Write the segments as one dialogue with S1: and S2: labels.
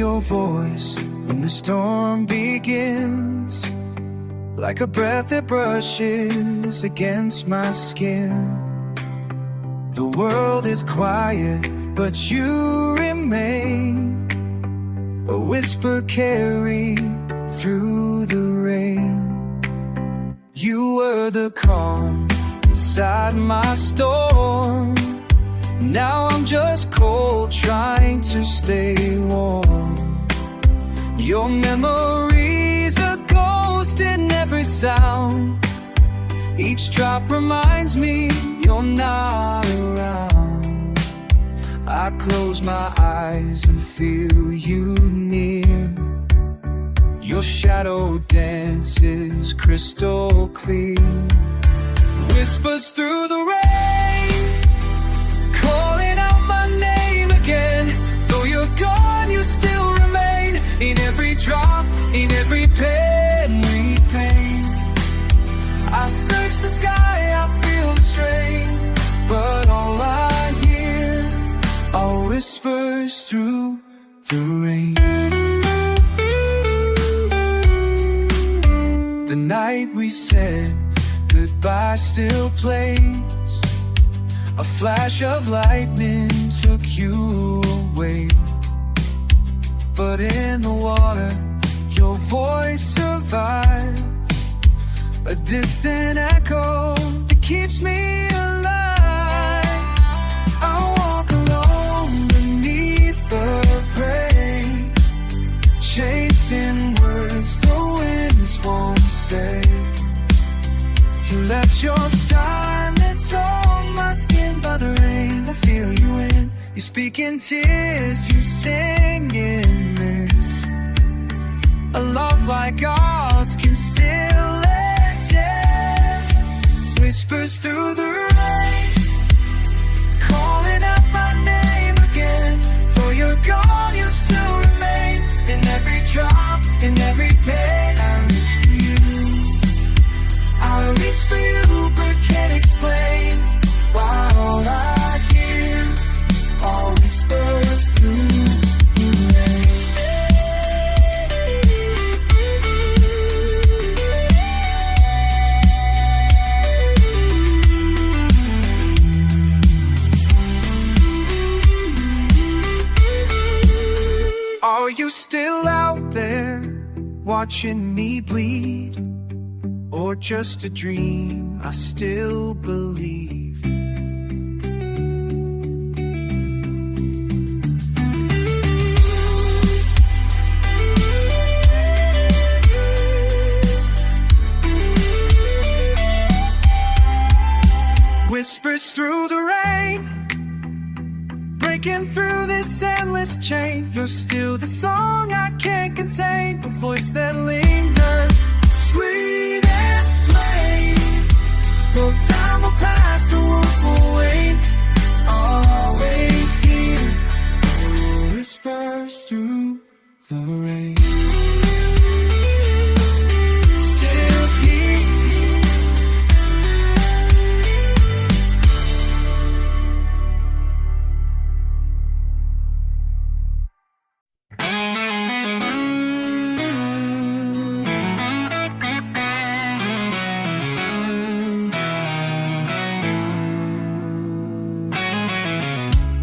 S1: your voice when the storm begins, like a breath that brushes against my skin. The world is quiet, but you remain, a whisper carried through the rain. You were the calm inside my storm. Now I'm just cold, trying to stay warm. Your memory's a ghost in every sound. Each drop reminds me you're not around. I close my eyes and feel you near. Your shadow dances crystal clear. Whispers through the rain, calling out my name again. Though you're gone, you still remain. In every drop, in every pen we paint. I search the sky, I feel the strain, but all I hear are whispers through the rain. The night we said goodbye still plays. A flash of lightning took you away, but in the water your voice survives, a distant echo that keeps me alive. I walk alone beneath the praise, chasing words the winds won't say. You left your silence on my skin by the rain. I feel you in. You speak in tears, you sing in this. A love like ours can still exist. Whispers through the rain, calling out my name again. Though you're gone, you still remain. In every drop, in every pain, I reach for you. I reach for you, but can't explain why all I hear are whispers through the rain. Are you still out there watching me bleed? Or just a dream I still believe? Whispers through the rain, breaking through this endless chain. You're still the song I can't contain, a voice that lingers, sweet and plain. Though time will pass, the wolf will wait. Always here, whispers through the rain. Still here.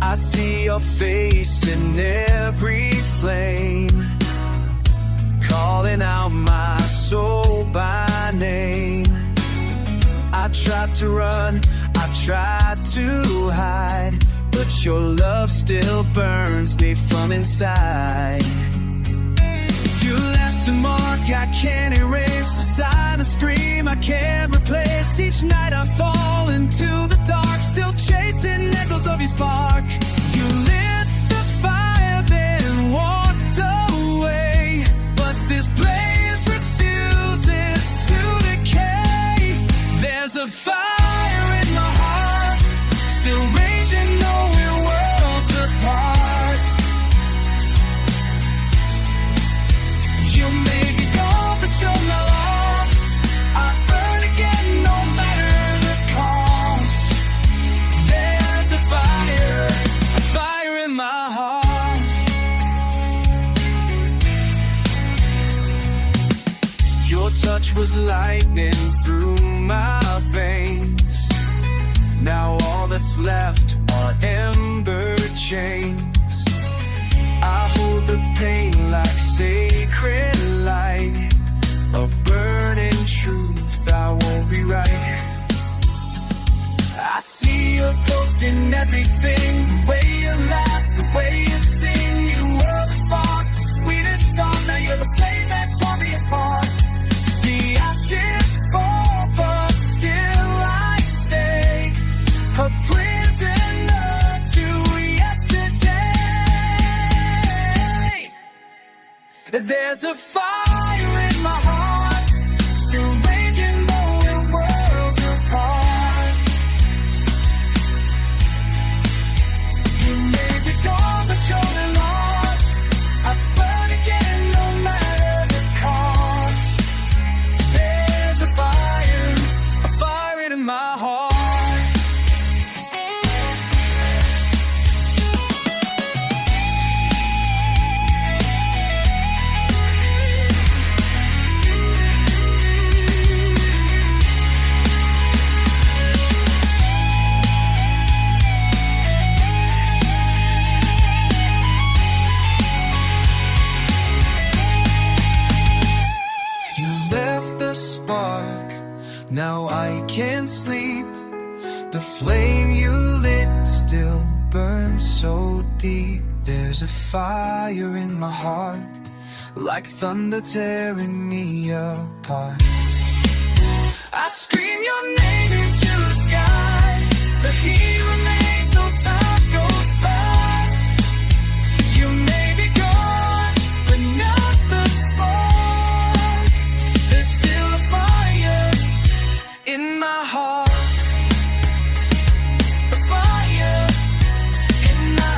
S1: I see your face in every flame, calling out my soul by name. I tried to run, I tried to hide, but your love still burns me from inside. You left a mark I can't erase, a silent scream I can't replace. Each night I fall into the dark, still chasing echoes of your spark. You lit the fire, then walked away, but this blaze refuses to decay. There's a fire in my heart, still raging though we're worlds apart. You may be gone, but you're not lost. I burn again, no matter the cost. There's a fire in my heart. touch was lightning through my veins. Now all that's left are ember chains. I hold the pain like sacred light, a burning truth I won't rewrite. I see your ghost in everything, the way you laugh, the way you sing. You were the spark, the sweetest star. Now you're the flame that tore me apart. The ashes fall, but still I stay, a prisoner to yesterday. There's a fire in my heart, still raging though we're worlds apart. You may be gone, but you're lost. I burn again, no matter the cost. There's a fire in my heart. Now I can't sleep. The flame you lit still burns so deep. There's a fire in my heart, like thunder tearing me apart. I scream your name into the sky. The heat remains though time goes by. You may be gone, but not the spark. There's still a fire in my heart, a fire in my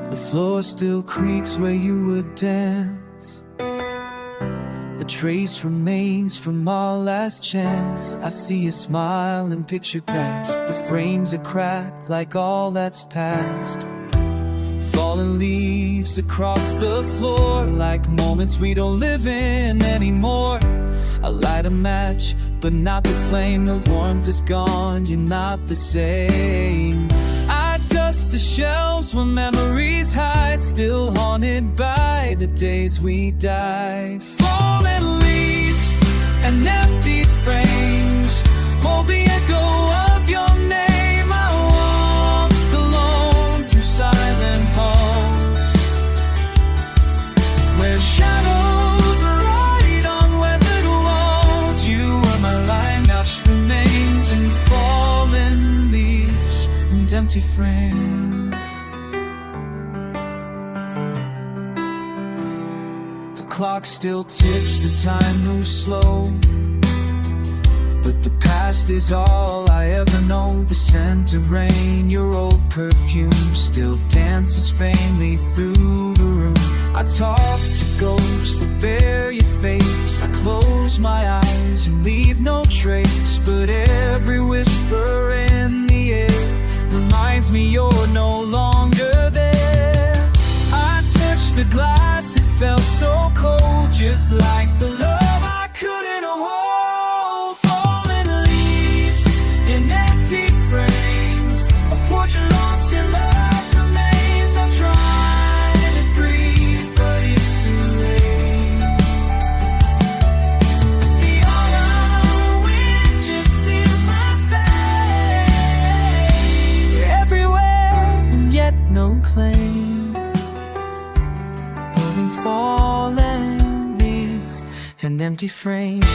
S1: The floor still creaks where you would dance. A trace remains from our last chance. I see a smile and picture past. The frames are cracked like all that's past. Fallen leaves across the floor, like moments we don't live in anymore. I light a match, but not the flame. The warmth is gone, you're not the same. I dust the shelves where memories hide, still haunted by the days we died. Fallen leaves and empty frames hold the echo of your name. I walk alone through silent halls where shadows ride on weathered walls. You are my line, now remains in fallen leaves and empty frames. The clock still ticks, the time moves slow, but the past is all I ever know. The scent of rain, your old perfume still dances faintly through the room. I talk to ghosts that bear your face. I close my eyes and leave no trace, but every whisper in the air reminds me you're no longer there. I touched the glass, it felt so cold, just like the love I couldn't hold. Fallen leaves in empty frames, a portrait lost in love's remains. I'm trying to breathe, but it's too late. The autumn wind just seals my fate. Everywhere and yet no claim, but in fallen leaves and empty frames.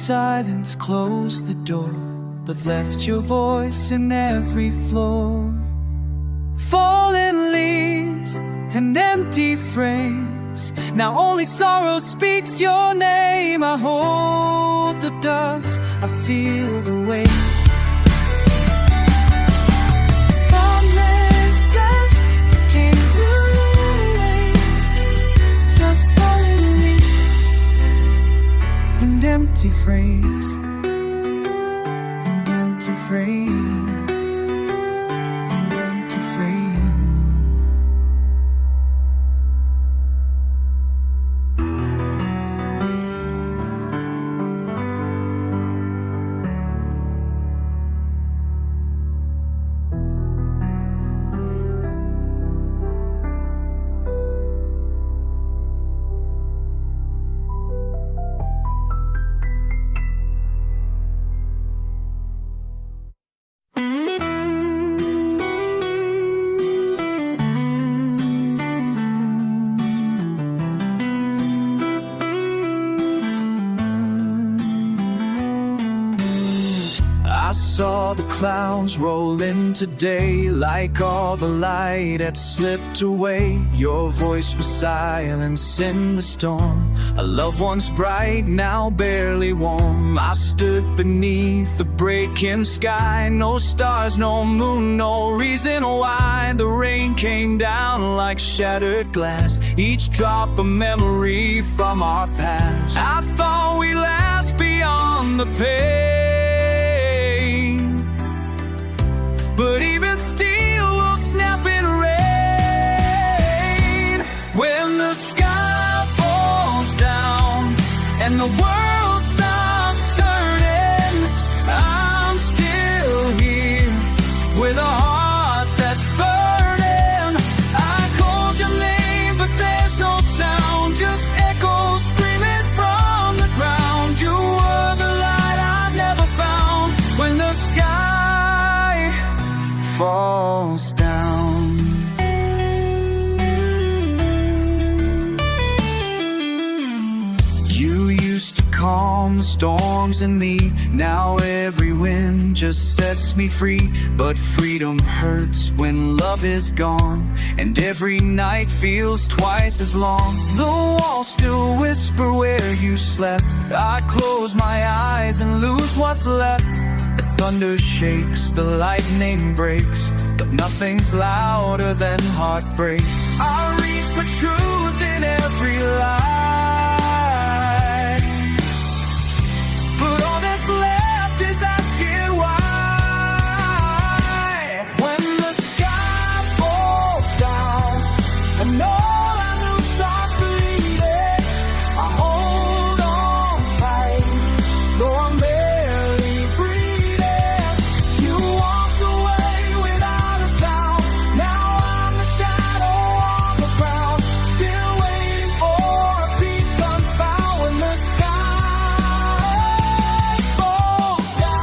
S1: silence closed the door, but left your voice in every floor. Fallen leaves and empty frames, now only sorrow speaks your name. I hold the dust, I feel the weight. Promises came too late, just fallen leaves and empty frames, and empty frames. I saw the clouds roll in today, like all the light had slipped away. Your voice was silence in the storm, a love once bright, now barely warm. I stood beneath the breaking sky, no stars, no moon, no reason why. The rain came down like shattered glass, each drop a memory from our past. I thought we'd last beyond the pain, but even still we'll snap in rain. When the sky falls down and the world stops turning, I'm still here with a heart that's burning. I called your name but there's no sound, just echoes screaming from the ground. You were the light I never found. When the sky falls down, you used to calm the storms in me. Now every wind just sets me free. But freedom hurts when love is gone, and every night feels twice as long. The walls still whisper where you slept. I close my eyes and lose what's left. The thunder shakes, the lightning breaks, but nothing's louder than heartbreak. I reach for truth in every lie, but all that's left is asking why. When the sky falls down and all I knew starts bleeding, I hold on tight, though I'm barely breathing. You walked away without a sound. Now I'm the shadow on the ground, still waiting for a peace unfound. When the sky falls down,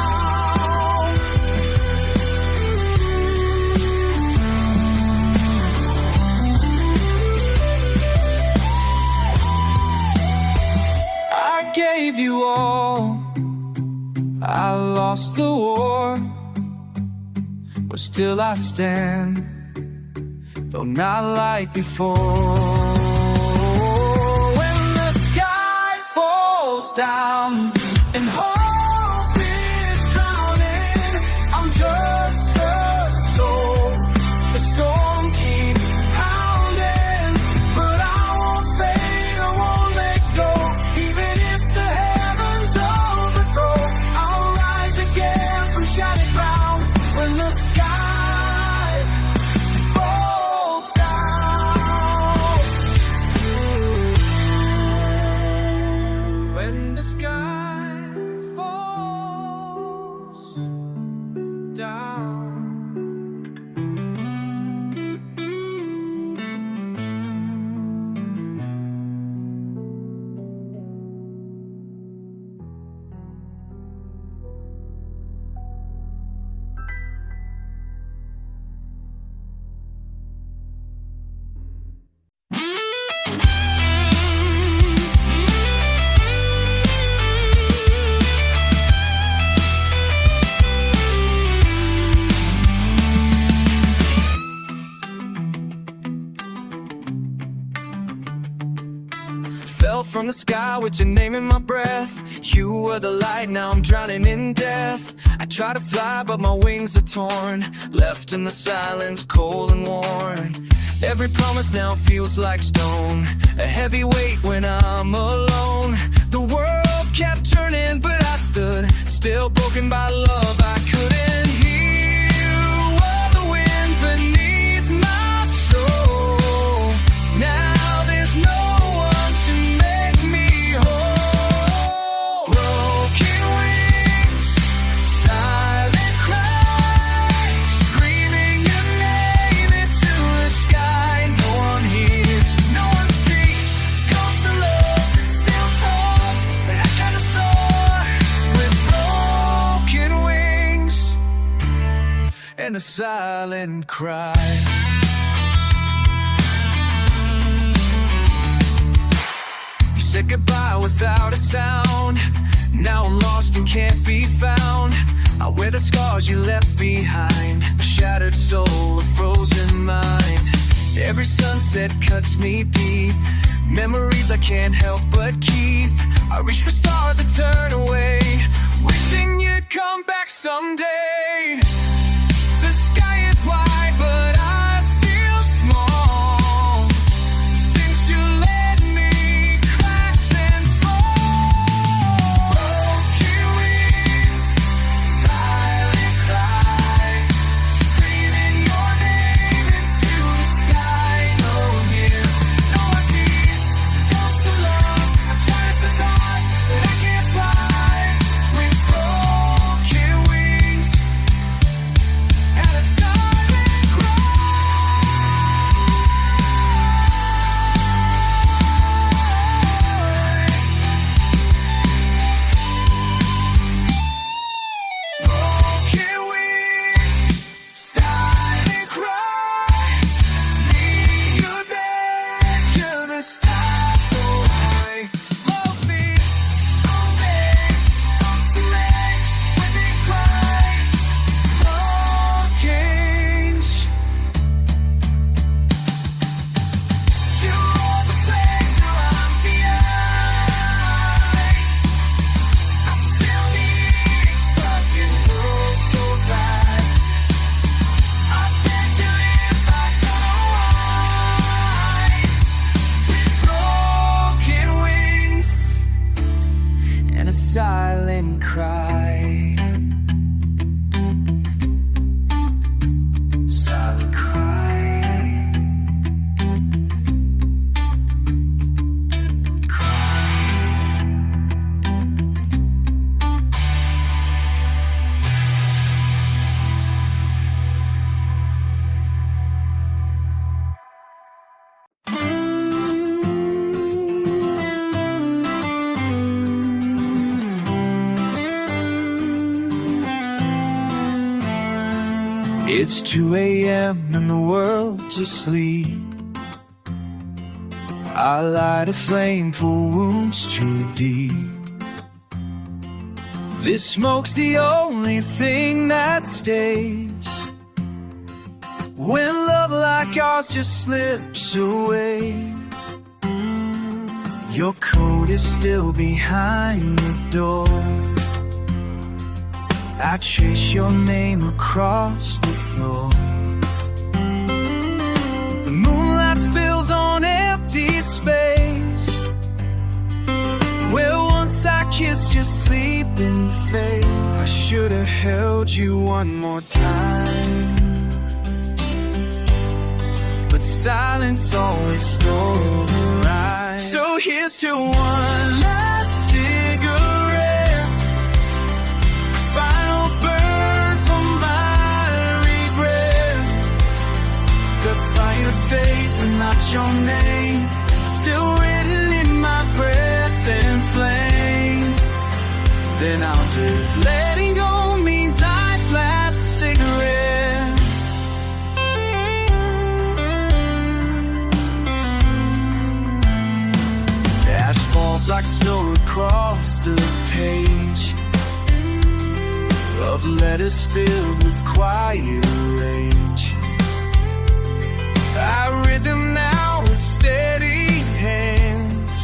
S1: I gave you all, I lost the war, but still I stand, though not like before. When the sky falls down and hope is drowning, I'm just a soul. The storm keeps pounding, but I won't fade, I won't let go. Even if the heavens overgrow, I'll rise again from shattered ground. When the sky falls down, when the sky from the sky with your name in my breath. You were the light, now I'm drowning in death. I try to fly but my wings are torn, left in the silence, cold and worn. Every promise now feels like stone, a heavy weight when I'm alone. The world kept turning but I stood still, broken by love I couldn't hear. The wind beneath my soul. Now there's no one to make me whole. Broken wings, silent cries, screaming your name into the sky. No one hears, no one sees. Ghost of love steals hearts that I try to soar with broken wings and a silent cry. Said goodbye without a sound. Now I'm lost and can't be found. I wear the scars you left behind, a shattered soul, a frozen mind. Every sunset cuts me deep, memories I can't help but keep. I reach for stars that turn away, wishing you'd come back someday. The sky is wide but I feel small, since you let me crash and fall. Broken wings, silent cry, screaming your name into the sky. No one hears, no one sees. Ghost of love, I try to start but I can't fly with broken wings and a silent cry. Broken wings, silent cry, need you there to the stop away. Love me, I'm there, I'm too late when they cry. Broken, you are the flame, now I'm the eye. I feel me stuck in world so bad. I beg to live, I don't know why. With broken wings and a silent cry. Silent cry. It's 2 a.m. and the world's asleep. I light a flame for wounds too deep. This smoke's the only thing that stays when love like ours just slips away. Your coat is still behind the door. I trace your name across the floor. The moonlight spills on empty space where once I kissed your sleeping face. I should have held you one more time, but silence always stole the ride. So here's to one last cigarette, final burn for my regret. The fire fades but not your name, still written in my breath and flame. Then I'll do letting go means I've last cigarette. Ash falls like snow across the page of letters filled with quiet rage. I read them now with steady hands,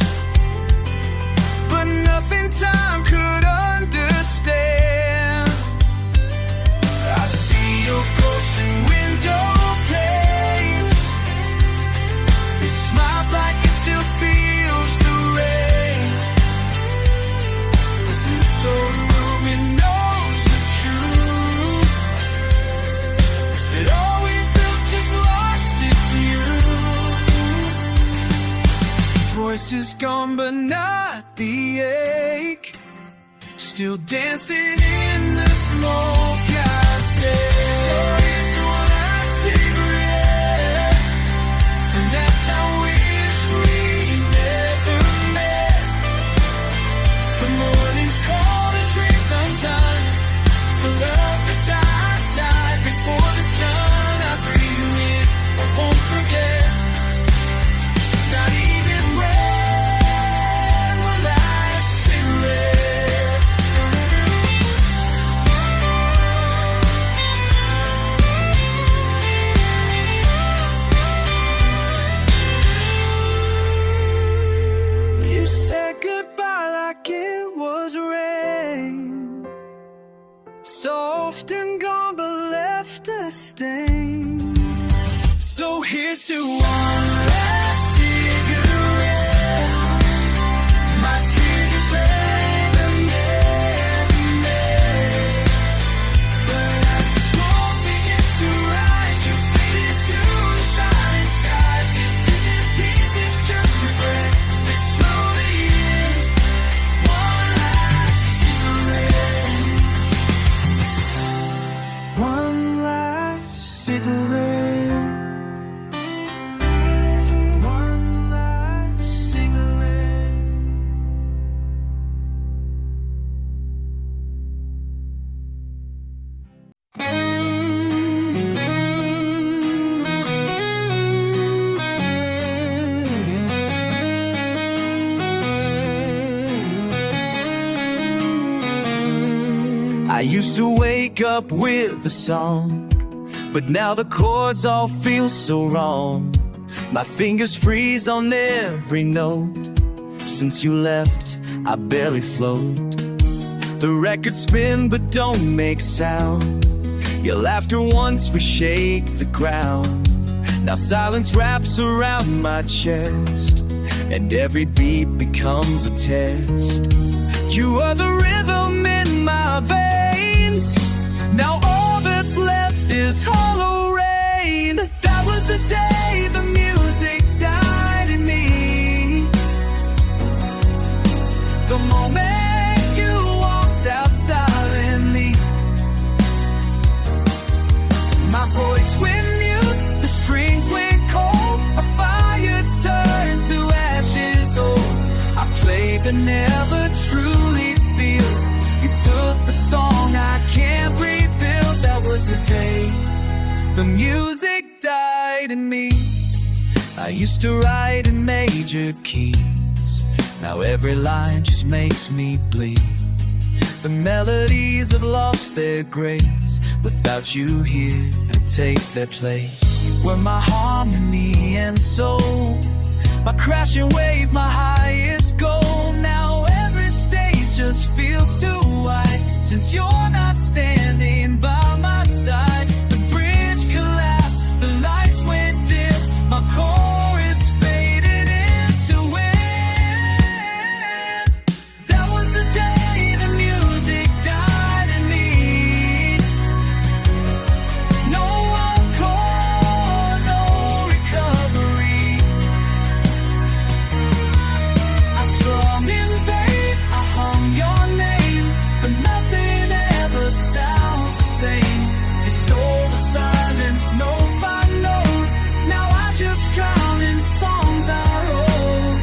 S1: loss is gone, but not the ache. Still dancing in the smoke I take. So here's to one last cigarette, and that's how I wish we never met. For mornings cold and dreams undone, for love that died before the sun. I breathe you in, I won't forget. Not even when my last cigarette. You said goodbye like it was rain, soft and gone but left a stain. So here's to one last cigarette. My tears are flame and never met. But as the smoke begins to rise, you fade into the silent skies. This isn't peace, it's just regret. It's slowly in. One last cigarette. One last cigarette. One last cigarette. I used to wake up with a song, but now the chords all feel so wrong. My fingers freeze on every note. Since you left, I barely float. The records spin but don't make sound. Your laughter once we shake the ground. Now silence wraps around my chest, and every beat becomes a test. You are the rhythm in my veins. Now all that's left is hollow rain. That was the day the music died in me. The moment you walked out silently. My voice went mute, the strings went cold. A fire turned to ashes. Oh, I played but never truly feel. You took the song I can't rebuild. That was the day the music died in me. I used to write in major keys. Now every line just makes me bleed. The melodies have lost their grace. Without you here, I take their place. You were my harmony and soul, my crashing wave, my highest goal. Now every stage just feels too wide, since you're not standing by my side. The bridge collapsed, the lights went dim, my chorus faded into wind. That was the day the music died in me. No encore, no recovery. I strummed in vain, I hung your name, but nothing ever sounds the same. You stole the silence note by note. Now I just drown in songs I wrote.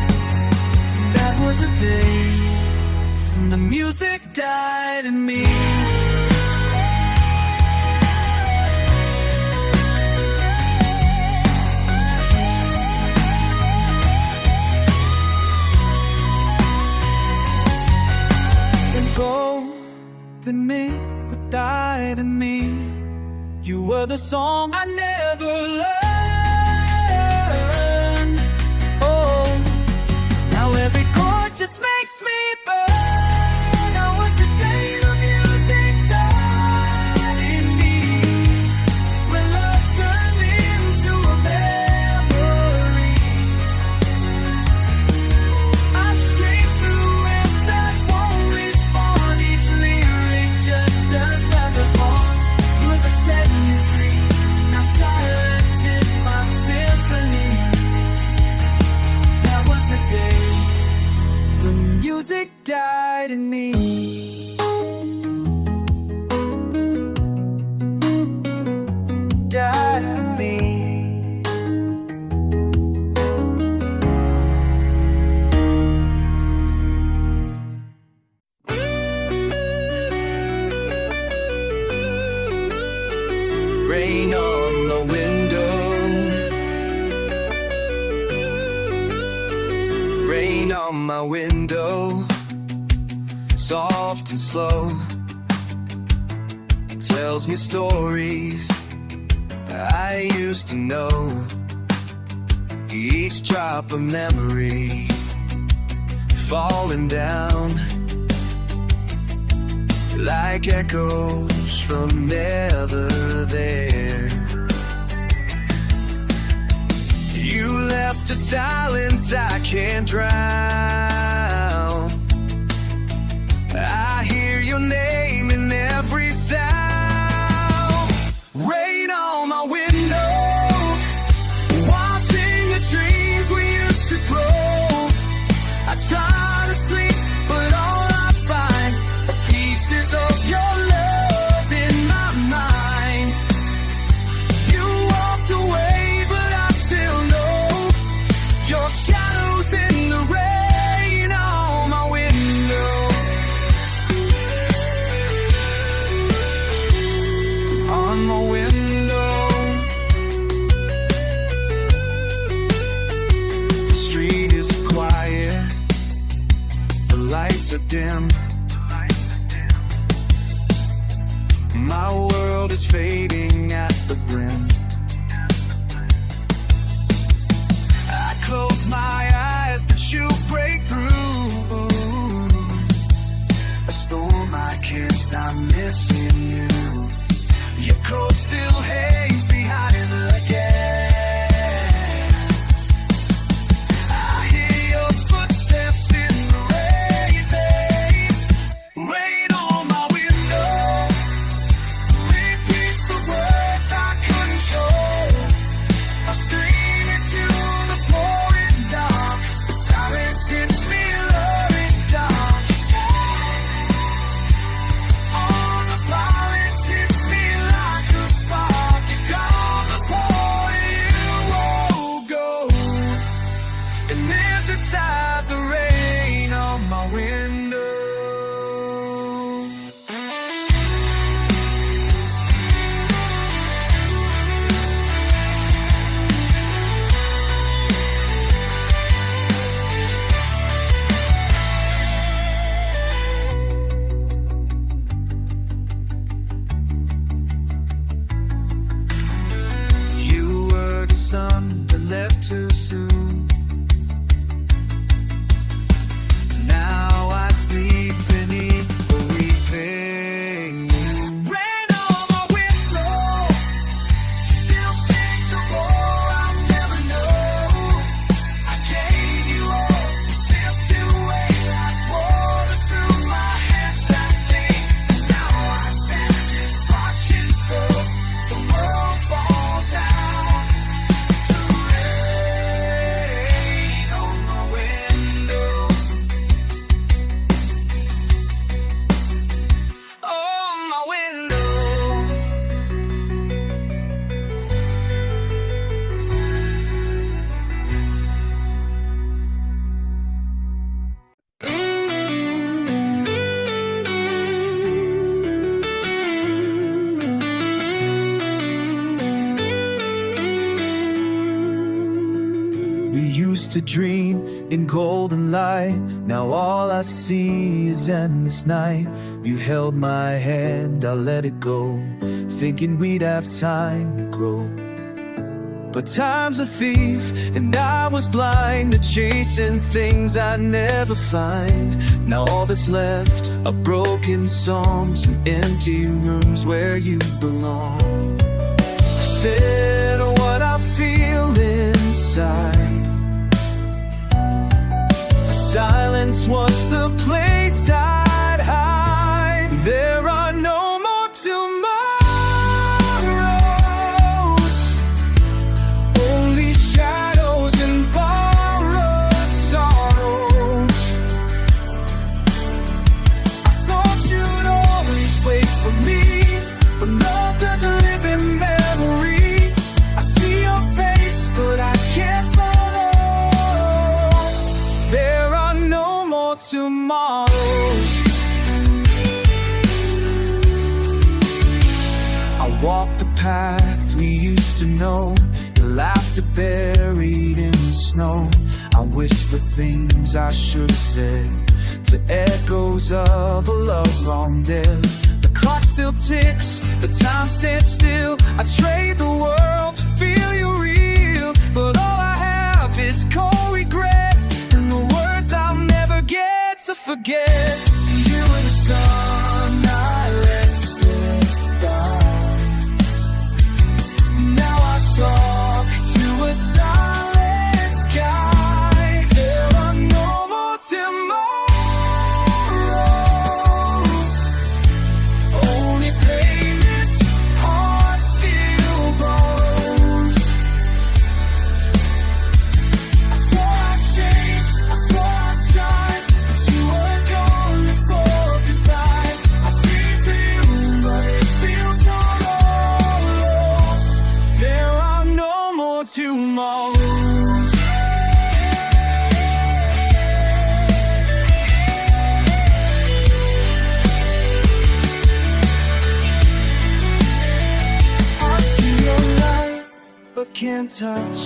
S1: That was the day the music died in me. And golden mirror died in me. You were the song I never learned. Oh, now every chord just makes me burn. That was the day the music died in me. When love turned into a memory. I scream through waves that won't respond. Each lyric just another bond. You ever set me free? Now silence is my symphony. That was the day on my window, soft and slow, tells me stories I used to know. Each drop a memory falling down like echoes from never there. You left a silence I can't drown. I hear your name in every sound. Rain on my window, washing the dreams we used to grow. I try to sleep, but all I find are pieces of your love in my mind. You walked away, but I still know your shadows in the rain on my window. On my window, the street is quiet, the lights are dim. My world is fading at the brim. I close my eyes, but you break through. A storm I can't stop missing you. Your coat still hangs behind the gate. I hear your footsteps in the rain, babe. Rain on my window repeats the words I couldn't show. I scream into the pouring dark. The silence hits me low and dark. On the violence hits me like a spark. You call the point, you won't go. And lives inside the rain on my window. You were the sun that left too soon. Now I sleep beneath the weeping moon. Rain on my window still sings a roar I'll never know. I gave you all, you slipped away like water through my hands that day. Now I stand just watching slow the world fall down to rain on my window. On my window. We used to dream in golden light. Now all I see is endless night. You held my hand, I let it go, thinking we'd have time to grow. But time's a thief, and I was blind to chasing things I never find. Now all that's left are broken songs and empty rooms where you belong. Said what I feel inside. Silence was the place I'd hide. There are no more tomorrows, only shadows and borrowed sorrows. I thought you'd always wait for me, but love doesn't live in memory. I see your face, but I can't follow. There are no more tomorrows. I walk the path we used used to know, your laughter buried in the snow. I whisper things I should have said to echoes of a love long dead. The clock still ticks, the time stands still. I trade the world to feel you real, but all I have is cold regret and the words I'll never get to forget. You were the sun I let slip by. Now I talk to a silent sky. There are no more tomorrows, only pain this heart still borrows. I swore I'd change, I swore I'd shine, but you were gone before goodbye. I scream for you, but it feels hollow. There are no more tomorrows. I see your light, but can't touch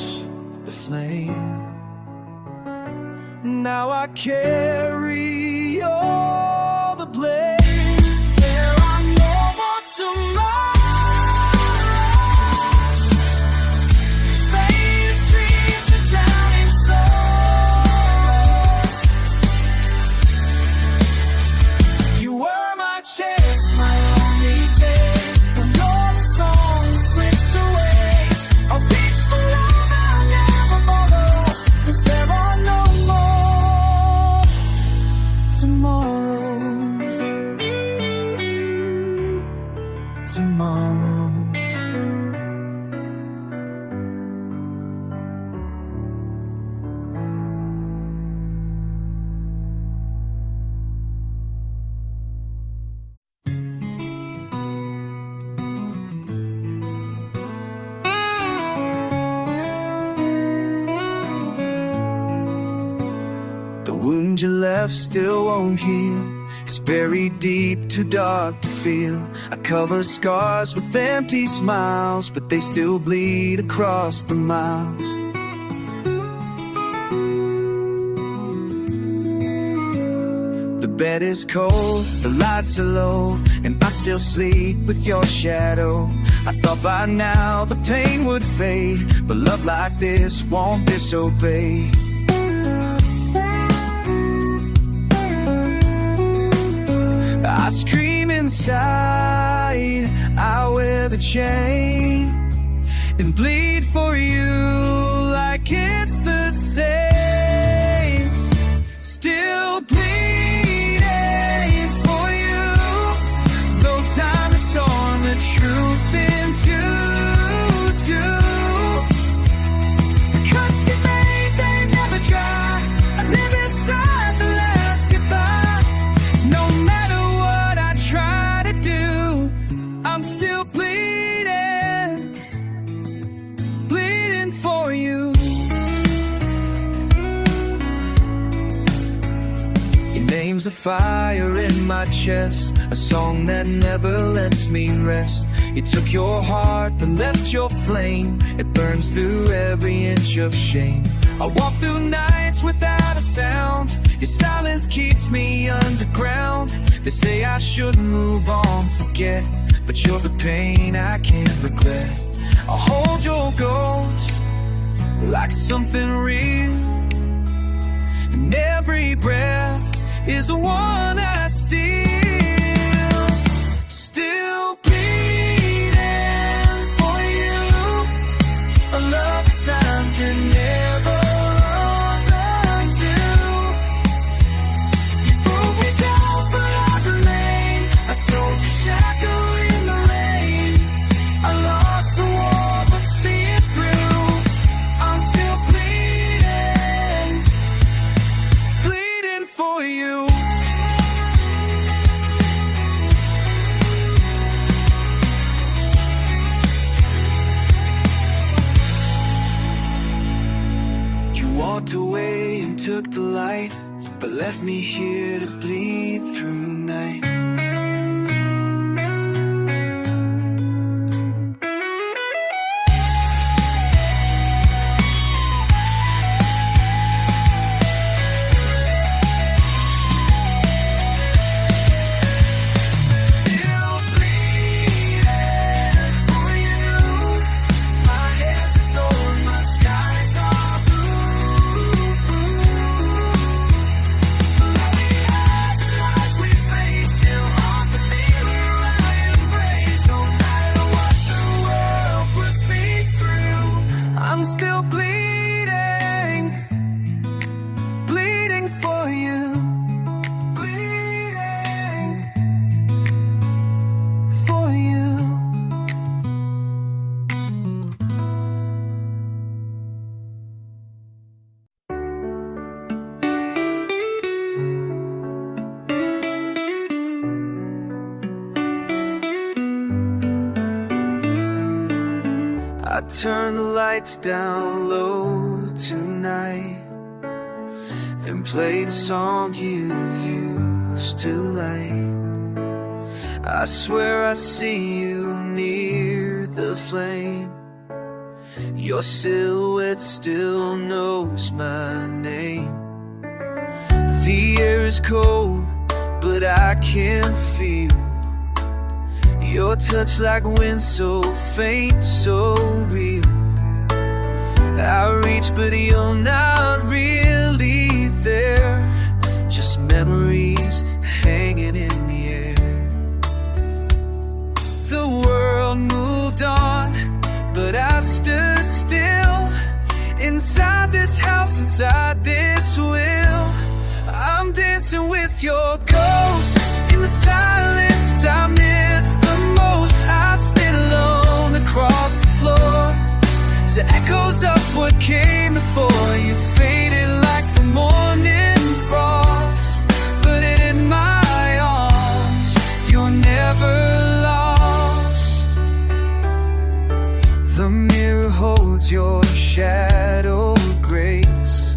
S1: the flame. Now I carry all the blame. There are no more tomorrows, just faded dreams and drowning souls. You were my chance, my only day. When all the song slips away, I'll reach for love I'll never borrow, 'cause there are no more tomorrows. Tomorrows. The wound you left still won't heal. It's buried deep, too dark to feel. I cover scars with empty smiles, but they still bleed across the miles. The bed is cold, the lights are low, and I still sleep with your shadow. I thought by now the pain would fade, but love like this won't disobey. I scream inside, I wear the chain and bleed for you like it's the same. Still bleeding for you, though time has torn the truth into two. The cuts you made, they never dry. I live inside the last goodbye. No matter what I try to do, I'm still bleeding, bleeding for you. Your name's a fire in my chest, a song that never lets me rest. You took your heart but left your flame, it burns through every inch of shame. I walk through nights without a sound, your silence keeps me underground. They say I should move on, forget, but you're the pain I can't regret. I'll hold your ghost like something real, and every breath is the one I steal. Still bleeding for you, a love that time can never undo. You broke me down, but I remain. I sold you shadow in the rain. I lost the war, but see it through. I'm still bleeding, bleeding for you. You walked away and took the light, but left me here to bleed through night. still bleeding, bleeding for you, bleeding for you. I turn the lights down low tonight and play the song you used to like. I swear I see you near the flame. Your silhouette still knows my name. The air is cold, but I can feel your touch like wind, so faint, so real. I reach, but you're not really there. Just memories hanging in the air. The world moved on, but I stood still. Inside this house, inside this will. I'm dancing with your ghost. In the silence I miss the most. I spin alone across the floor to echoes of what came before. You faded like the morning frost, but in my arms you're never lost. The mirror holds your shadow grace.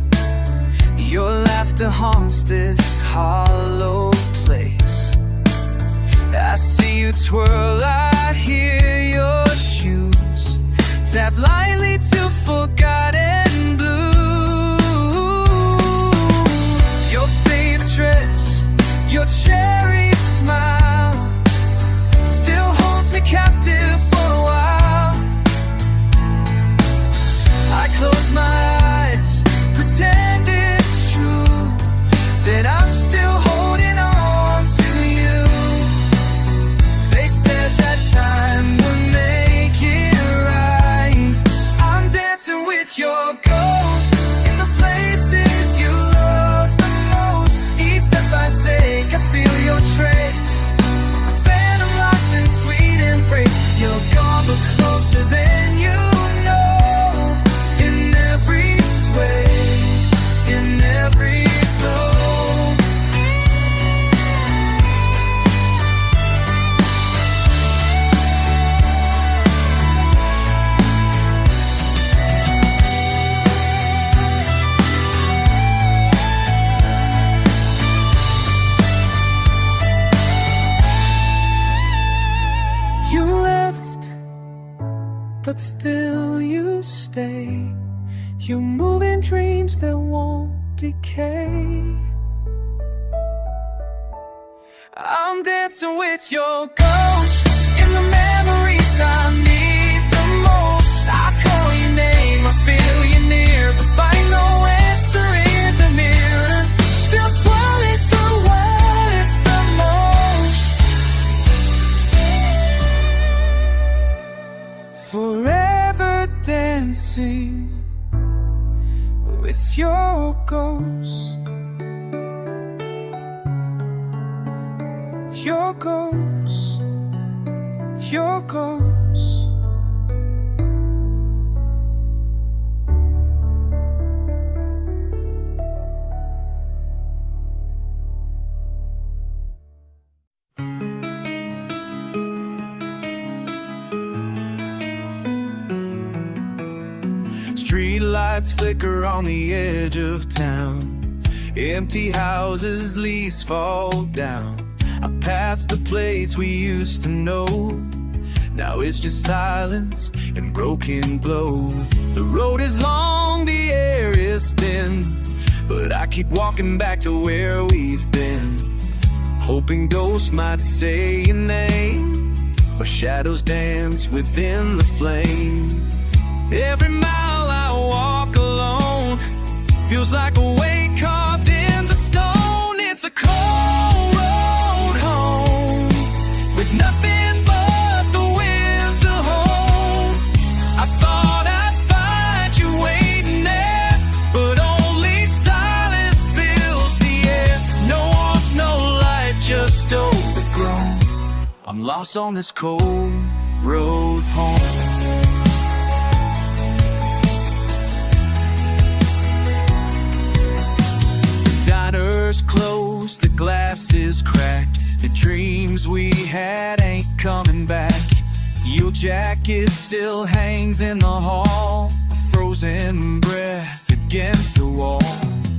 S1: Your laughter haunts this hollow place. I see you twirl, I hear your shoes tap lightly to forgotten blue. Your favorite dress, your cherry smile still holds me captive for a while. I close my eyes, pretend it's true that I'm still holding on to you. They said that time would make it right. I'm dancing with your ghost in the places you love the most. Each step I take, I feel your trace. A phantom locked in sweet embrace. You're gone but closer than you know. In every sway, in every glow. You left, but still you stay. You're moving dreams that won't decay. I'm dancing with your ghost in the memories I need the most. I call your name, I feel you near, but find no answer in the mirror. Still twirling through what it's the most. Forever dancing with your ghost. Your ghost, your ghost. Street lights flicker on the edge of town. Empty houses, leaves fall down. I passed the place we used to know. Now it's just silence and broken glow. The road is long, the air is thin, but I keep walking back to where we've been, hoping ghosts might say your name, or shadows dance within the flame. Every mile I walk alone feels like a weight carved into stone. It's a cold road home with nothing but the wind to hold. I thought I'd find you I'm lost on this cold road home. The diner's closed, the glass is cracked. The dreams we had ain't coming back. Your jacket still hangs in the hall, a frozen breath against the wall.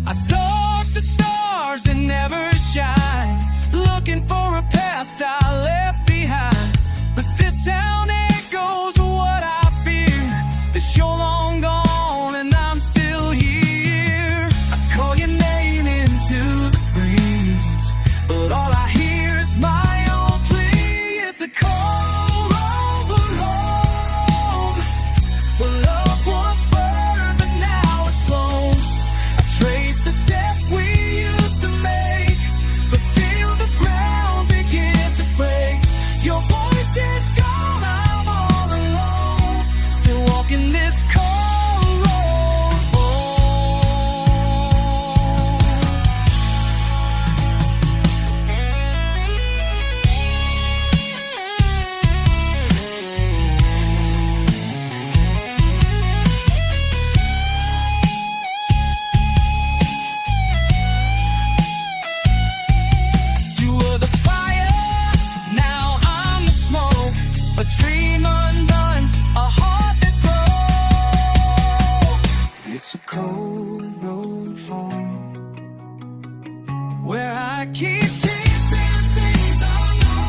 S1: I talk to stars and never shine, looking for a past I left behind. But this town echoes what I fear. The show long gone and I'm still here. I call your name into the breeze, but all I hear is my own plea. It's a cold road home, where love once burned but now it's flown. I trace the steps we used to make, but feel the ground begin to break. Your voice is gone, I'm all alone, still walking this cold road home. You were the fire, now I'm the smoke. A dream undone, a heart that broke. It's a cold road home, where I keep chasing things unknown,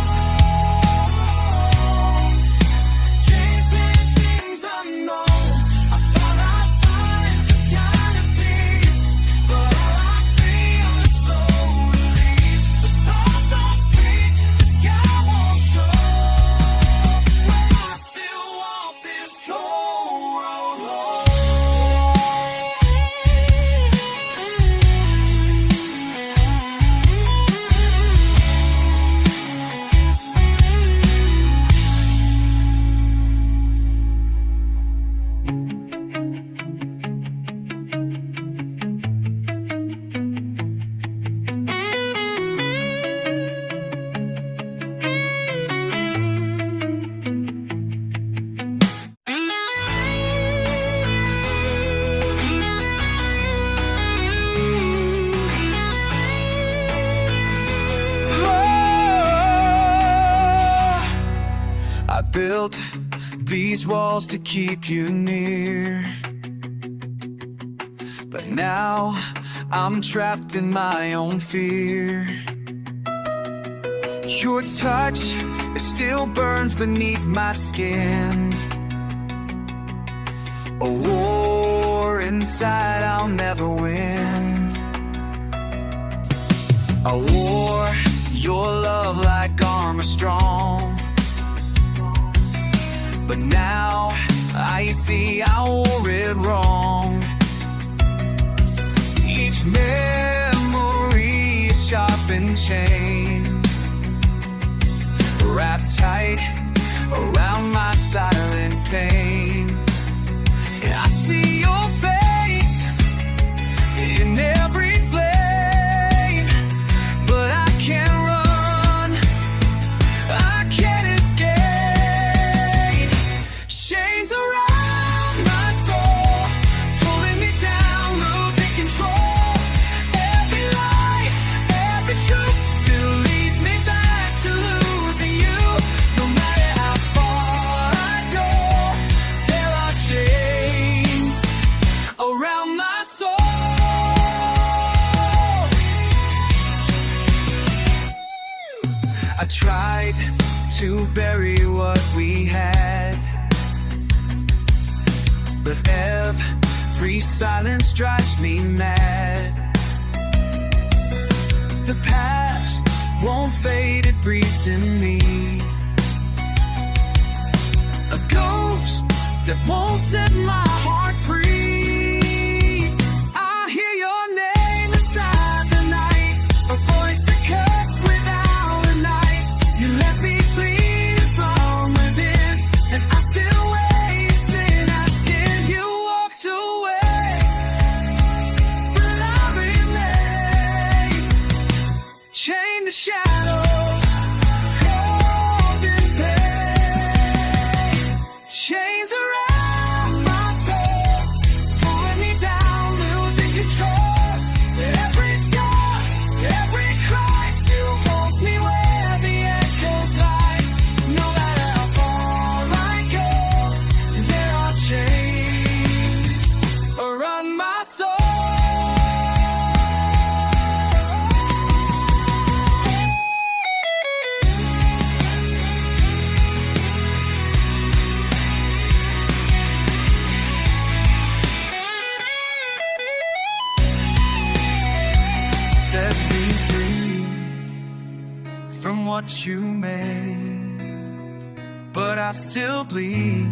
S1: chasing things unknown. I thought I'd find some kind of peace, but all I feel is slow release. The stars don't speak, the sky won't show, when I still walk this cold road home. I built these walls to keep you near, but now I'm trapped in my own fear. Your touch, it still burns beneath my skin. A war inside I'll never win. I wore your love like armor strong, but now I see I wore it wrong. Each memory is sharpened chain, wrapped tight around my silent pain. And I see your face in every flame, but I can't run, I can't escape. Chains around my soul, pulling me down, losing control. Every lie, every truth still leads me back to losing you. No matter how far I go, there are chains around my soul. I tried to bury what we had, but every silence drives me mad. The past won't fade, it breathes in me. A ghost that won't set my heart free. I hear your name inside the night, a voice that cuts without a knife. You left me bleeding from within, and I still wait, sin asking. You walked away, but I remain chained to shadows, cold what you made, but I still bleed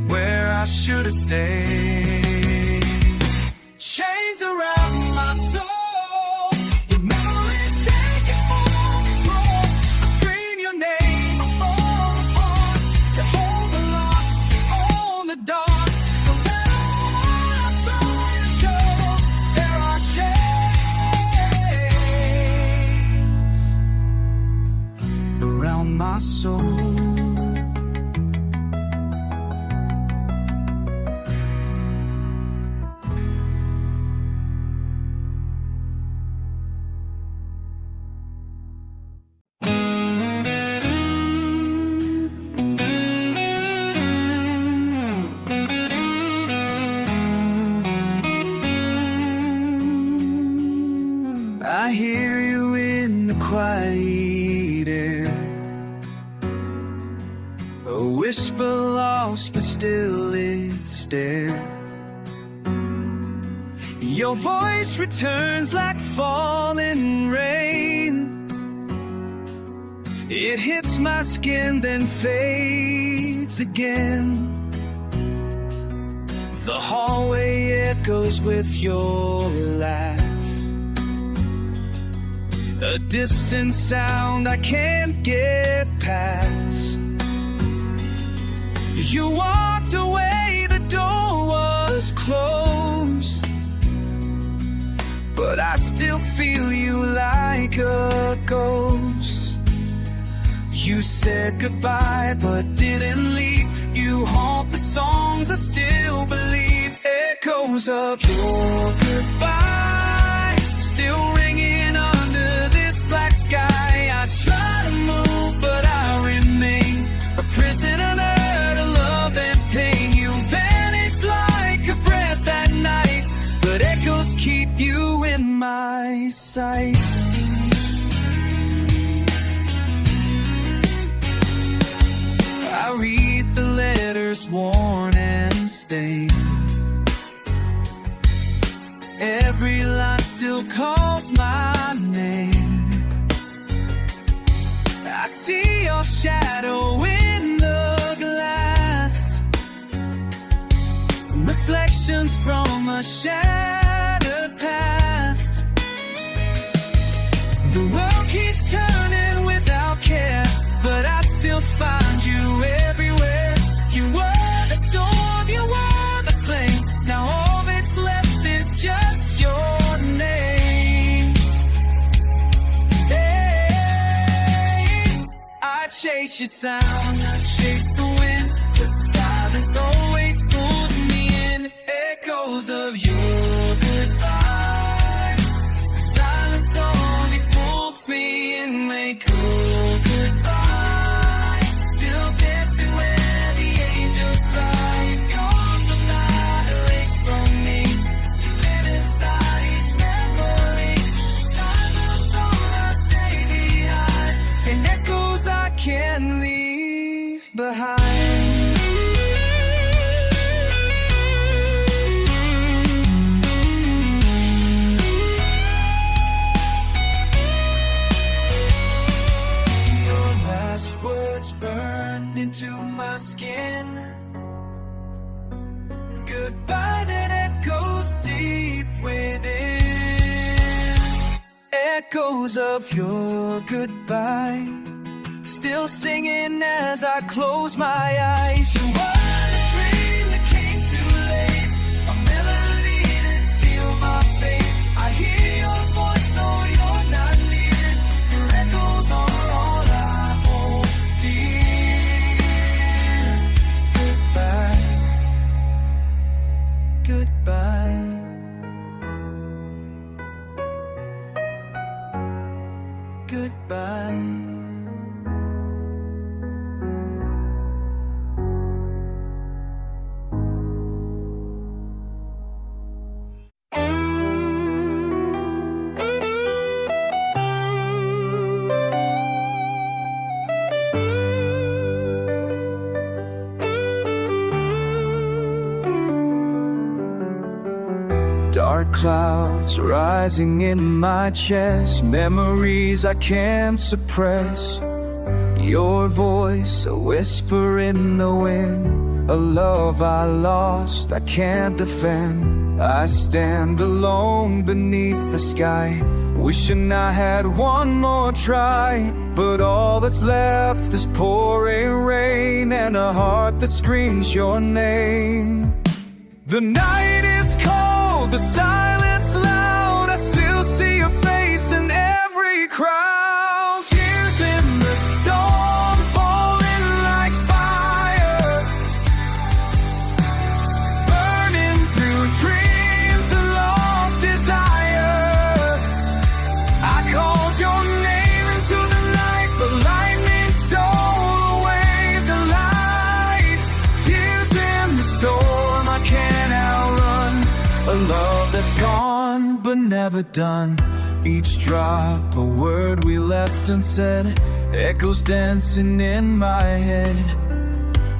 S1: where I should have stayed. Chains around my soul, your memories taking full control. I scream your name, I fall apart. You hold the lock, you own the dark. No matter what I try to show, there are chains around my soul. I hear you in the quiet air, a whisper lost but still it's there. Your voice returns like falling rain. It hits my skin then fades again. The hallway echoes with your laugh, a distant sound I can't get past. You walked away, the door was closed, but I still feel you like a ghost. You said goodbye but didn't leave. You haunt the songs I still believe. Echoes of your goodbye still ringing under this black sky. I try to move but I remain a prisoner to love and pain. You vanish like a breath at night, but echoes keep you in my sight. I read the letters worn and stained. Every line still calls my name. I see your shadow in the glass, reflections from a shattered past. The world keeps turning without care, but I still find you everywhere. You were the storm, you were the flame. Now all that's left is just your name. Hey, I chase your sound, I chase the wind, but silence always pulls me in. Echoes of your goodbye, silence only pulls me in. Make cool goodbye, still dancing where the angels cry. Gone but not erased from me. You live inside each memory. Time moves on, I stay behind, and echoes I can't leave behind. Words burned into my skin. Goodbye that echoes deep within. Echoes of your goodbye still singing as I close my eyes. You were the dream that came too late, a melody that sealed my fate. I hear your voice, though you're not near. Your echoes are all I hold dear. Goodbye, goodbye, goodbye. Dark clouds rising in my chest, memories I can't suppress. Your voice, a whisper in the wind, a love I lost, I can't defend. I stand alone beneath the sky, wishing I had one more try. But all that's left is pouring rain and a heart that screams your name. The night is cold, the silence loud, I still see your face in every crowd. Tears in the storm, falling like fire, burning through dreams and lost desire. I called your name into the night, but lightning stole away the light. Tears in the storm, I can't outrun a love that's gone but never done. Each drop, a word we left unsaid, echoes dancing in my head.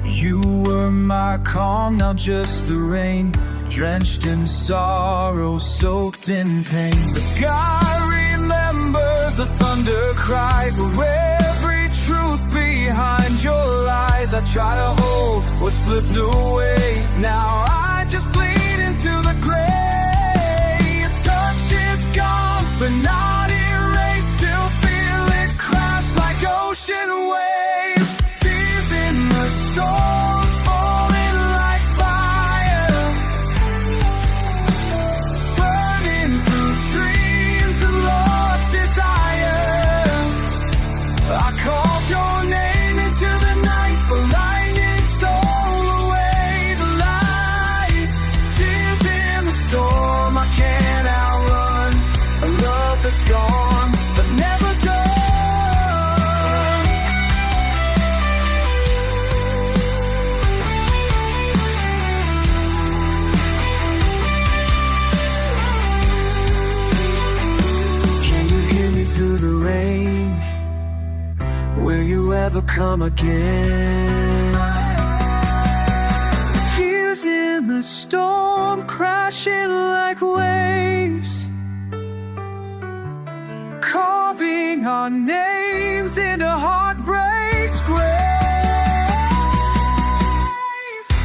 S1: You were my calm, now just the rain, drenched in sorrow, soaked in pain. The sky remembers, the thunder cries, every truth behind your lies. I try to hold what slipped away, now I just bleed into the gray. Your touch is gone, but not erased, still feel it crash like ocean waves. Tears in the storm, falling like fire, burning through dreams and lost desire. I called your name into the night, but lightning stole away the light. Tears in the storm, I can't outrun a love that's gone but never done. Can you hear me through the rain? Will you ever come again? Tears in the storm, crashing like waves, carving our names into heartbreak's grave.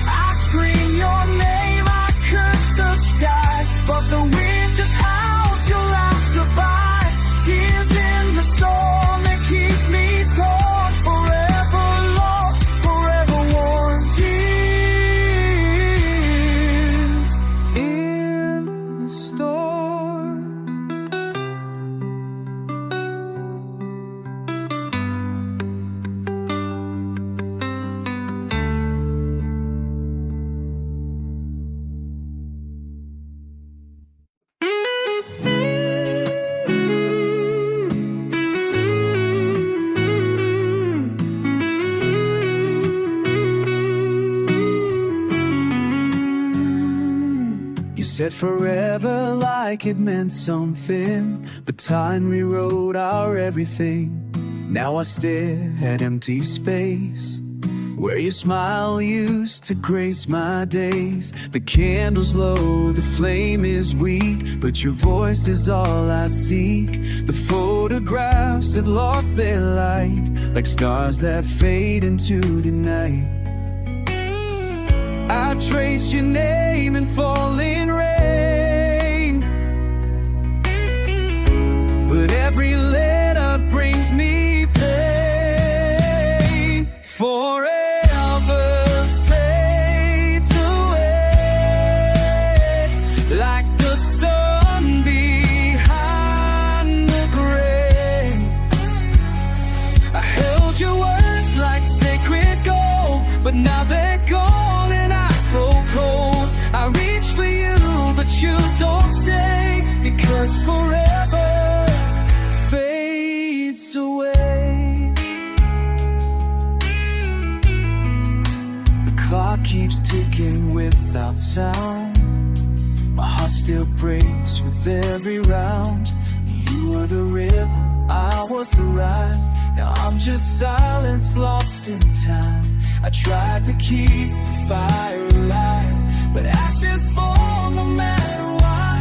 S1: I scream your name, I curse the sky, but the wind just howls your last goodbye. Tears in the storm, they keep me torn, forever lost, forever worn. Tears in the storm. You said forever like it meant something, but time rewrote our everything. Now I stare at empty space, where your smile used to grace my days. The candle's low, the flame is weak, but your voice is all I seek. The photographs have lost their light, like stars that fade into the night. I trace your name in falling rain, but every letter brings me pain. Forever fades away, like the sun behind the grave. I held your words like sacred gold, but now they're gone. I reach for you, but you don't stay, because forever fades away. The clock keeps ticking without sound, my heart still breaks with every round. You were the rhythm, I was the rhyme, now I'm just silence lost in time. I tried to keep the fire alive, but ashes fall no matter why.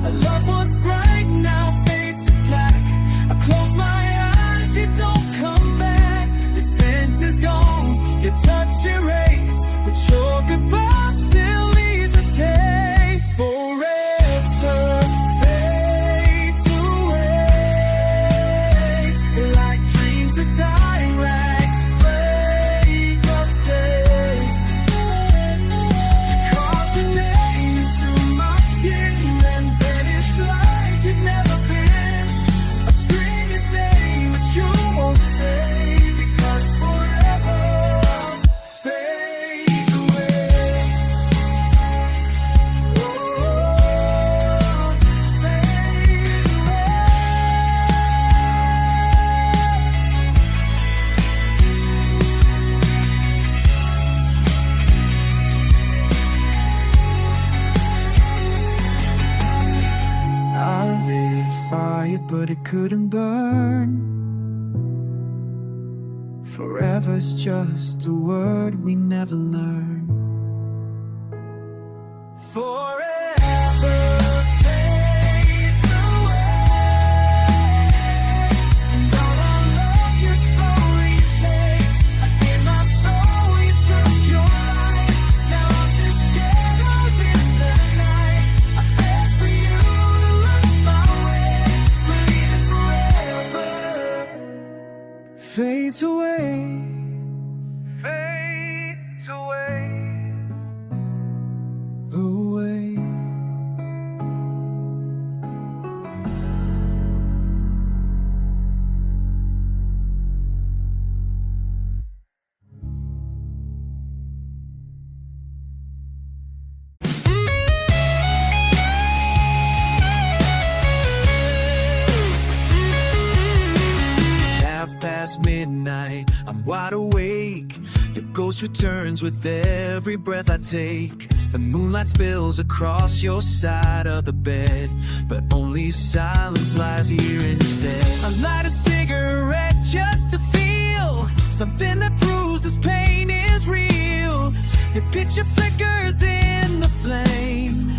S1: Our love was bright, now fades to black. I close my eyes, you don't come back. The scent is gone, your touch erased, but your goodbye still leaves a taste. Forever fades away, like dreams that die right break of day. Called your name to my skin and vanished like you'd never been. I scream your name, but you won't stay, because forever fades away. Oh, fades away. I lit a fire, but it couldn't burn. Forever's just a word we never learn. Forever fades away, and all our love you slowly takes. I gave my soul, you took your life. Now I'm just shadows in the night. I beg for you to look my way, believing forever fades away, fades away, away. It's midnight, I'm wide awake. Your ghost returns with every breath I take. The moonlight spills across your side of the bed, but only silence lies here instead. I light a cigarette just to feel something that proves this pain is real. Your picture flickers in the flame,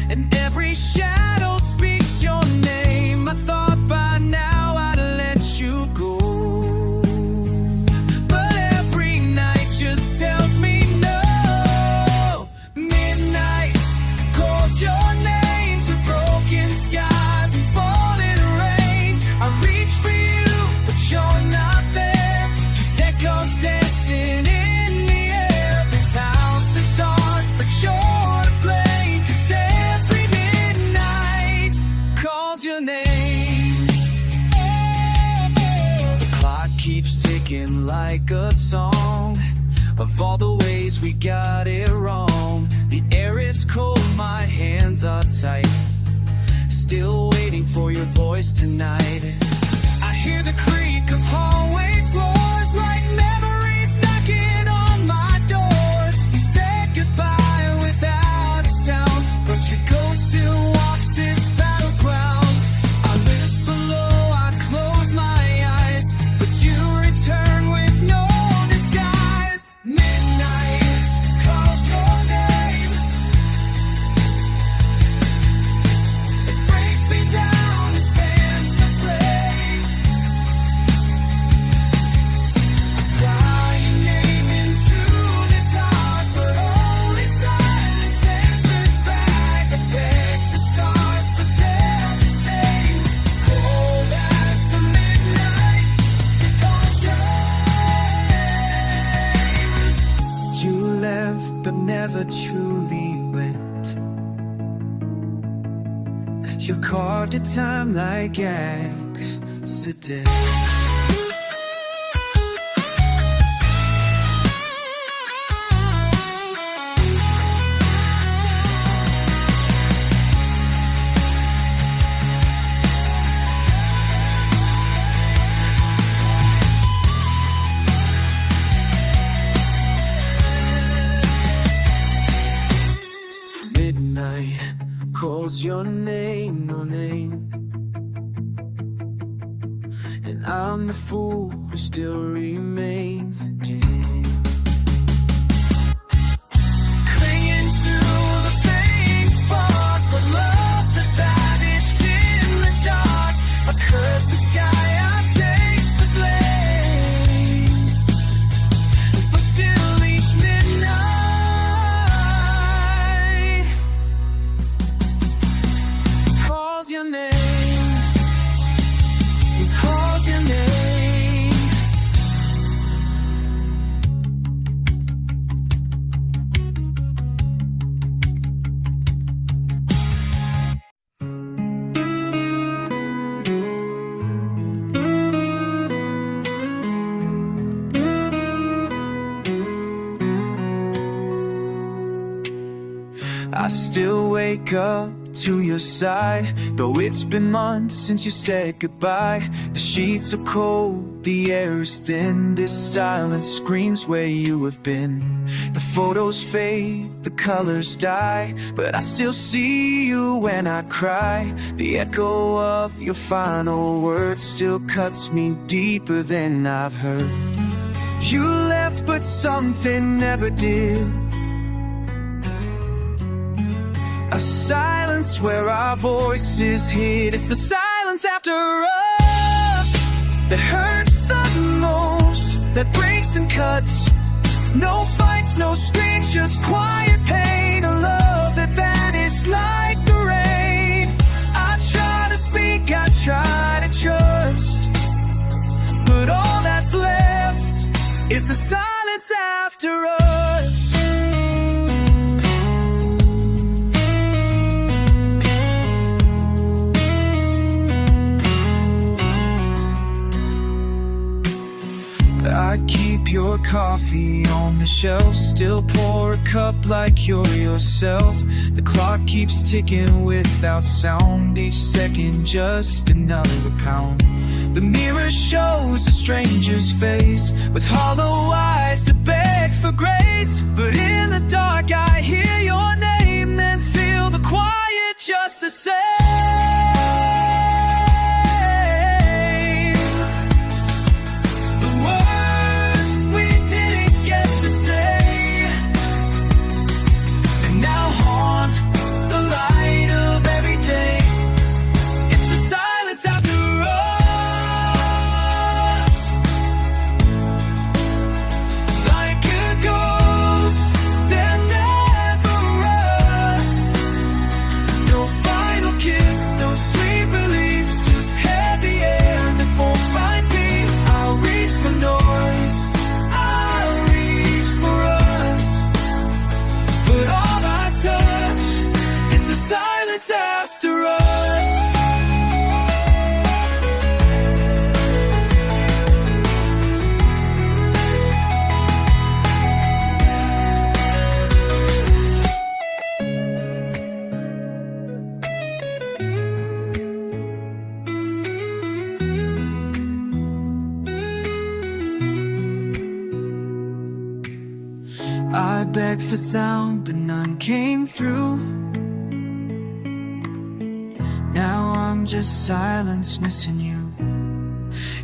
S1: and every shadow speaks your name. I thought by now I'd let you go, but every night just tells me no. Midnight calls your name to broken skies and falling rain. I reach for you, but you're not there, just echoes dancing in the air. This house is dark, but you're to blame, 'cause every midnight calls your name. The clock keeps ticking like a song of all the ways we got it wrong. The air is cold, my hands are tight, still waiting for your voice tonight. I hear the creak of hallway floors, like memories knocking on my doors. You said goodbye without a sound, but your ghost still walks this battleground. I list below, I close my eyes, but you return with no disguise. Midnight calls your name, it breaks me down, it fans the flame. Cry your name into the dark, but only silence answers back. I beg the stars, but they're the same. Cold as the midnight, it calls your name. You left, but never truly went. You carved a time like accident. Midnight calls your name, no name, and I'm the fool who still remains. Clinging to the faint spark, but love that I still wake up to your side, though it's been months since you said goodbye. The sheets are cold, the air is thin. This silence screams where you have been. The photos fade, the colors die, but I still see you when I cry. The echo of your final words still cuts me deeper than I've heard. You left, but something never did. A silence where our voices hid. It's the silence after us that hurts the most, that breaks and cuts. No fights, no screams, just quiet pain. A love that vanished like the rain. I try to speak, I try to trust, but all that's left is the silence after us. I keep your coffee on the shelf, still pour a cup like you're yourself. The clock keeps ticking without sound, each second just another pound. The mirror shows a stranger's face with hollow eyes that beg for grace. But in the dark I hear your name, then feel the quiet just the same. After us, I begged for sound, but none came through. Now I'm just silence missing you.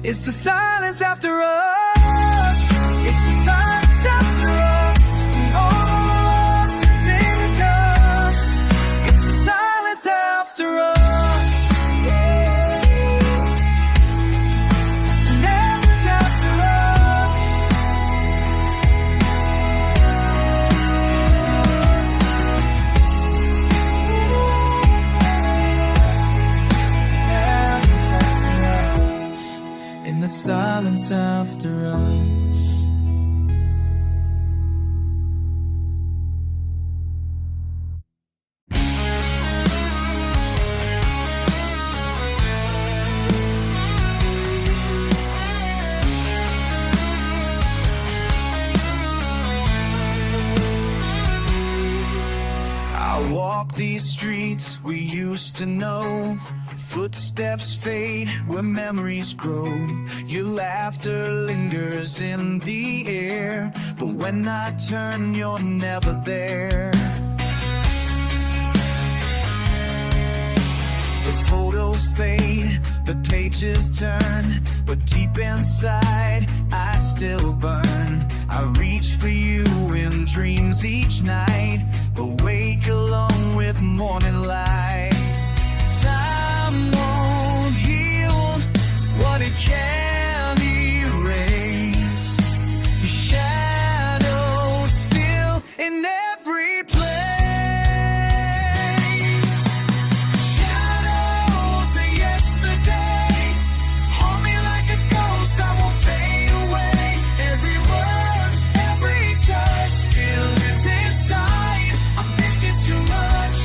S1: It's the silence after us. It's the silence after us. We all have to take the dust. It's the silence after us. It's the silence after us. In the silence after us. I walk these streets we used to know. Footsteps fade where memories grow. Your laughter lingers in the air, but when I turn, you're never there. The photos fade, the pages turn, but deep inside, I still burn. I reach for you in dreams each night, but wake alone with morning light. Time won't heal what it can't erase. Your shadow still in every place. Shadows of yesterday haunt me like a ghost. I won't fade away. Every word, every touch still lives inside. I miss you too much.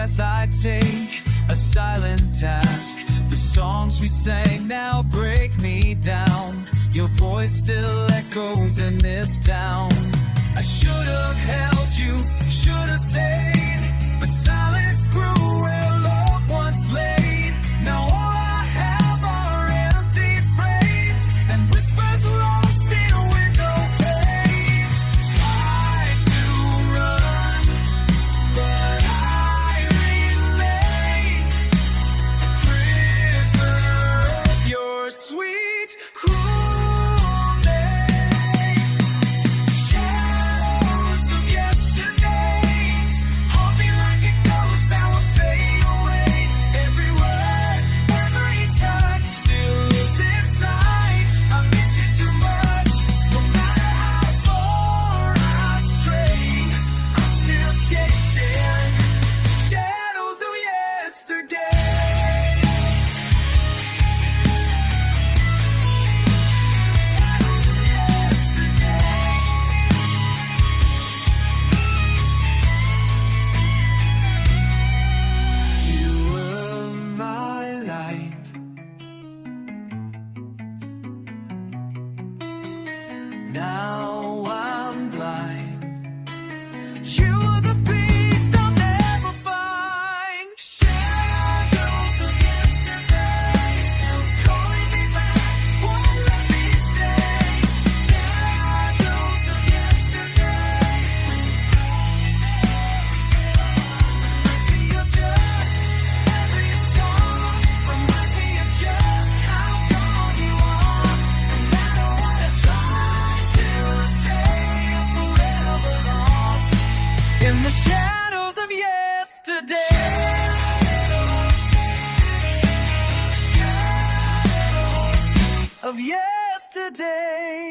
S1: breath I take, a silent task. The songs we sang now break me down. Your voice still echoes in this town. I should have held you, should have stayed, but silence grew where love once laid. Now all I have are empty frames and whispers lost in window panes. Try to run, but I remain a prisoner of your sweet cruel name. Shadows of yesterday haunt me like a ghost, now I fade away. Every word, every touch still lives inside. I miss you too much. No matter how far I stray, I'm still chasing shadows of yesterday. You were my light. Now I'm blind. You were the peace I'll never find. Shadows of yesterday still calling me back, won't let me stay. Shadows of yesterday reminds me of just every scar, reminds me of just how gone you are. No matter what I try to say, I'm forever lost in the shadows of yesterday. Shadows of yesterday.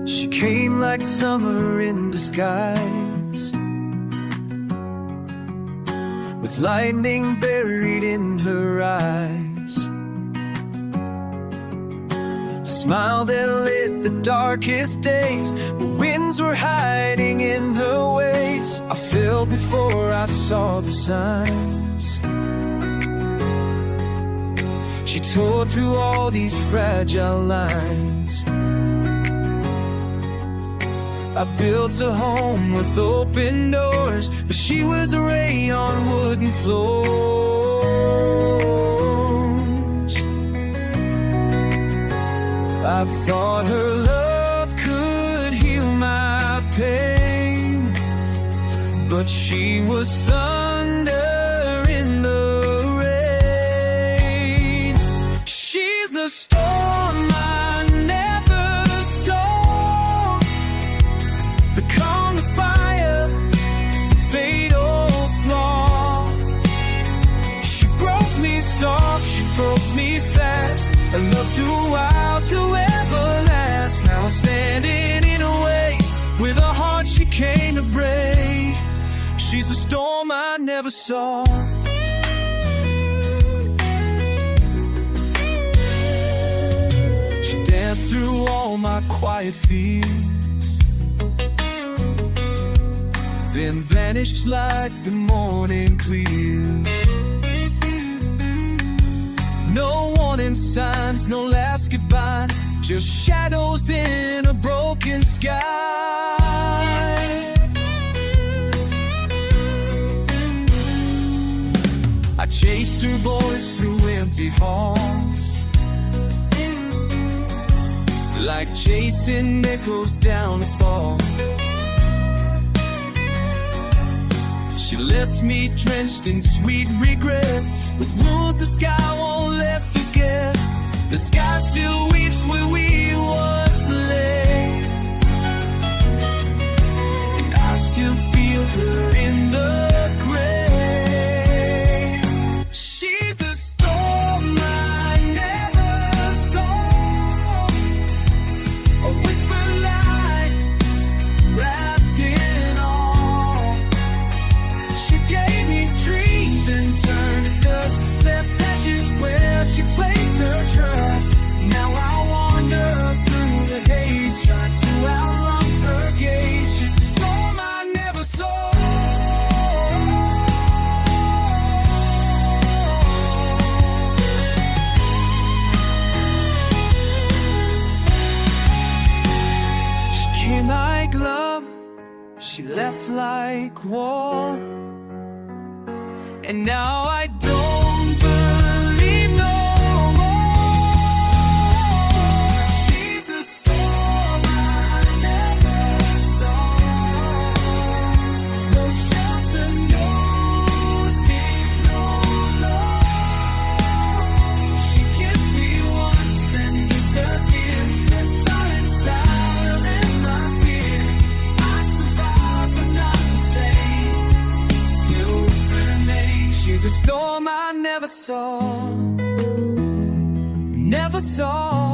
S1: She came like summer in disguise, with lightning buried in her eyes. Smile that lit the darkest days, but winds were hiding in her ways. I fell before I saw the signs. She tore through all these fragile lines. I built a home with open doors, but she was a ray on wooden floors. I thought her love could heal my pain, but she was thunder in the rain. She's the storm I never saw, the calm, the fire, the fatal flaw. She broke me soft, she broke me fast, a love too wild to ever last. Now I'm standing in a way with a heart she came to break. She's a storm I never saw. She danced through all my quiet fears, then vanished like the morning clears. No warning signs, no last goodbye, just shadows in a broken sky. I chased her voice through empty halls, like chasing echoes down a fall. She left me drenched in sweet regret, with wounds the sky won't let forget. The sky still weeps where we once lay, and I still feel her in the gray. She's the storm I never saw, a whispered light wrapped in awe. She gave me dreams and turned to dust, left ashes where she placed her trust. Now She left like war, and now I don't believe no more. She's a storm I never saw. No shelter, no escape, no love. She kissed me once, then disappeared. That silence louder than my fear. I survived, but not the same. Still whispering her name. She's a storm I never saw. Never saw.